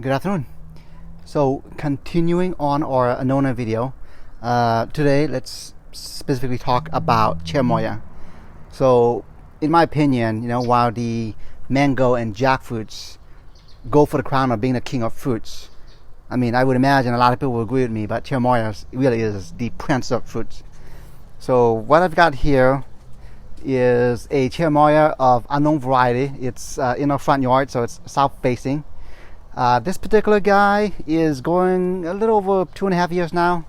Good afternoon. So continuing on our Anona video, today let's specifically talk about Cherimoya. So in my opinion, while the mango and jackfruits go for the crown of being the king of fruits, I would imagine a lot of people will agree with me, but Cherimoya really is the prince of fruits. So what I've got here is a Cherimoya of unknown variety. It's in our front yard, so it's south facing. This particular guy is going a little over 2.5 years now.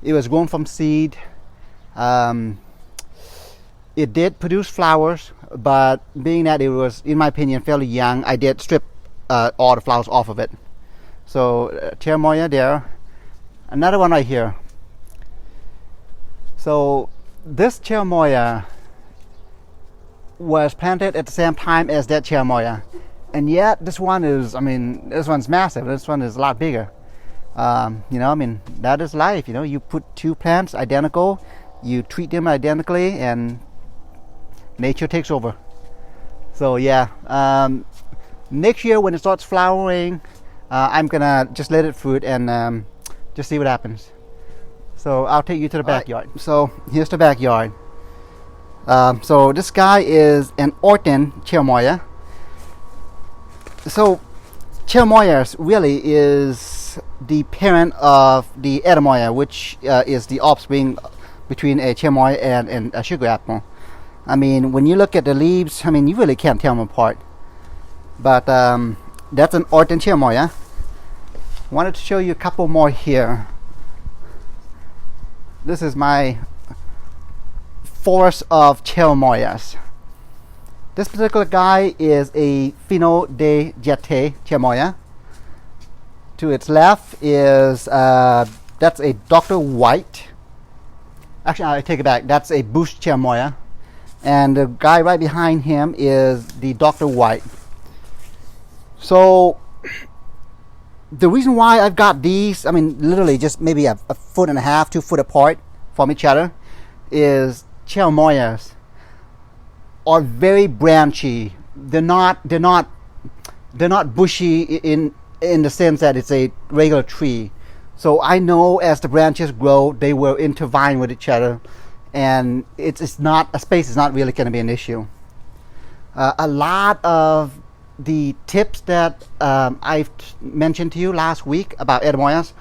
It was grown from seed. It did produce flowers, but being that it was, in my opinion, fairly young, I did strip all the flowers off of it. So Cherimoya there. Another one right here. So this Cherimoya was planted at the same time as that Cherimoya. And yet this one is, this one's massive. This one is a lot bigger. That is life. You put two plants identical, you treat them identically, and nature takes over. So yeah, next year when it starts flowering, I'm gonna just let it fruit and just see what happens. So I'll take you to the backyard. Right. So here's the backyard. So this guy is an Orton Cherimoya. So Cherimoya really is the parent of the Edemoya, which is the offspring between a Cherimoya and a sugar apple. When you look at the leaves, you really can't tell them apart. But that's an Orton Cherimoya. Wanted to show you a couple more here. This is my forest of Cherimoyas. This particular guy is a Fino De Jete Cherimoya. To its left is that's a Dr. White. Actually, I take it back. That's a Bush Cherimoya, and the guy right behind him is the Dr. White. So the reason why I've got these, literally just maybe a 1.5 2 foot apart from each other, is Cherimoyas are very branchy. They're not bushy in the sense that it's a regular tree. So I know as the branches grow, they will intertwine with each other, and it's not, a space is not really going to be an issue. A lot of the tips that I've mentioned to you last week about Edemoyas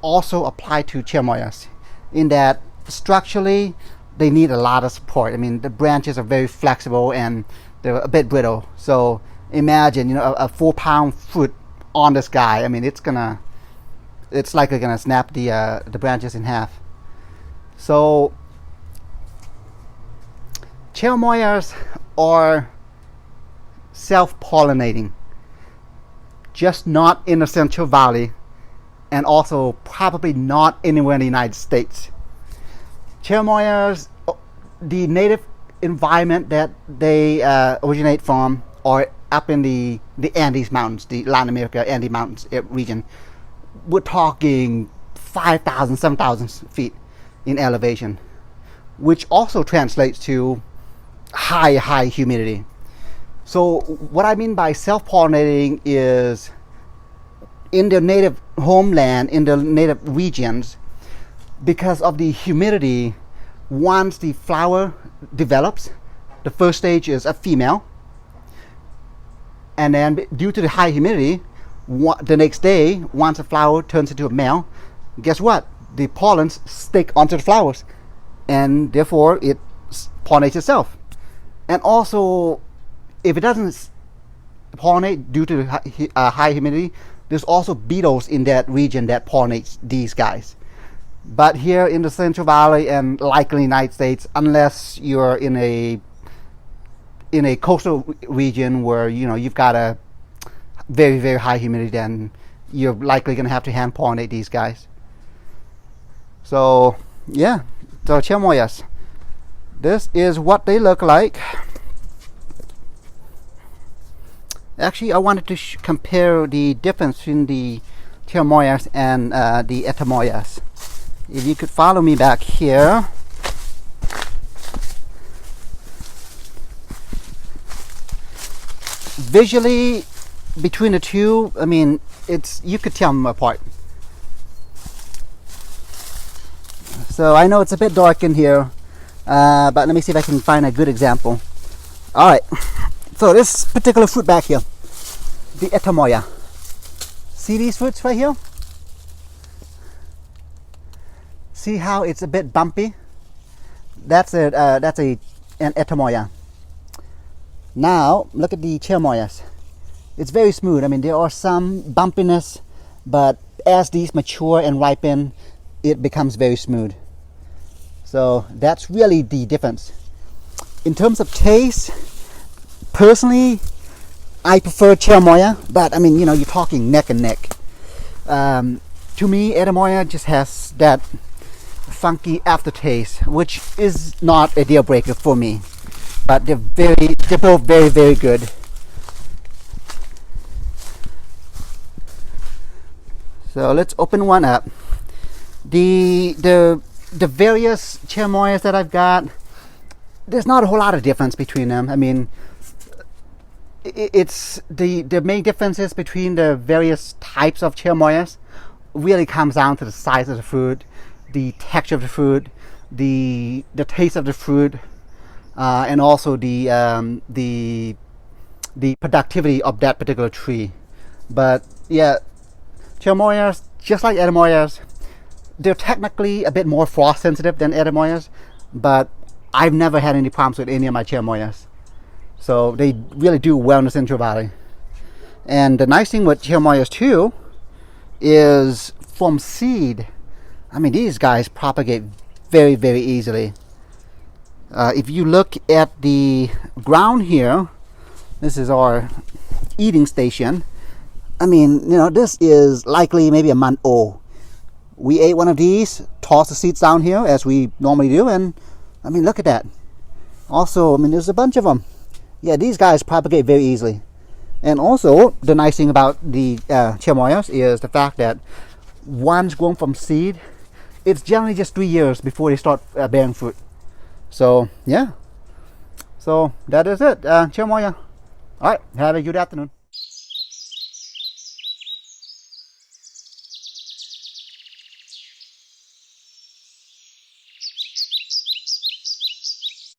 also apply to Cherimoyas, in that structurally they need a lot of support. The branches are very flexible and they're a bit brittle. So imagine, a 4-pound fruit on this guy. It's likely gonna snap the branches in half. So Cherimoyas are self-pollinating, just not in the Central Valley, and also probably not anywhere in the United States. Cherimoyas, the native environment that they originate from are up in the Andes Mountains, the Latin America Andes Mountains region. We're talking 5,000, 7,000 feet in elevation, which also translates to high humidity. So what I mean by self-pollinating is, in their native homeland, in their native regions, because of the humidity, once the flower develops, the first stage is a female, and then due to the high humidity, the next day, once the flower turns into a male, guess what? The pollens stick onto the flowers, and therefore it pollinates itself. And also, if it doesn't pollinate due to high humidity, there's also beetles in that region that pollinates these guys. But here in the Central Valley and likely United States, unless you're in a coastal region where you've got a very high humidity, then you're likely going to have to hand pollinate these guys. So yeah, so Cherimoyas, this is what they look like. Actually, I wanted to compare the difference between the Cherimoyas and the Edemoyas. If you could follow me back here. Visually, between the two, it's you could tell them apart. So I know it's a bit dark in here, but let me see if I can find a good example. All right, so this particular fruit back here, the Edemoya. See these fruits right here? See how it's a bit bumpy? That's an Edemoya. Now look at the Cherimoyas. It's very smooth. I mean, there are some bumpiness, but as these mature and ripen, it becomes very smooth. So that's really the difference. In terms of taste, personally, I prefer Cherimoya, but I mean, you know, you're talking neck and neck. To me, Edemoya just has that funky aftertaste, which is not a deal breaker for me. But they're both very, very good. So let's open one up. The various Cherimoyas that I've got, there's not a whole lot of difference between them. I mean, it's the main differences between the various types of Cherimoyas really comes down to the size of the fruit, the texture of the fruit, the taste of the fruit, and also the productivity of that particular tree. But yeah, Cherimoyas, just like Edemoyas, they're technically a bit more frost sensitive than Edemoyas, but I've never had any problems with any of my Cherimoyas. So they really do well in the Central Valley. And the nice thing with Cherimoyas too is from seed, I mean, these guys propagate very, very easily. If you look at the ground here, this is our eating station. I mean, you know, this is likely maybe a month old. We ate one of these, tossed the seeds down here as we normally do, and I mean, look at that. Also, I mean, there's a bunch of them. Yeah, these guys propagate very easily. And also, the nice thing about the Cherimoyas is the fact that once grown from seed, it's generally just 3 years before they start bearing fruit. So, yeah. So, that is it. Cherimoya. All right, have a good afternoon.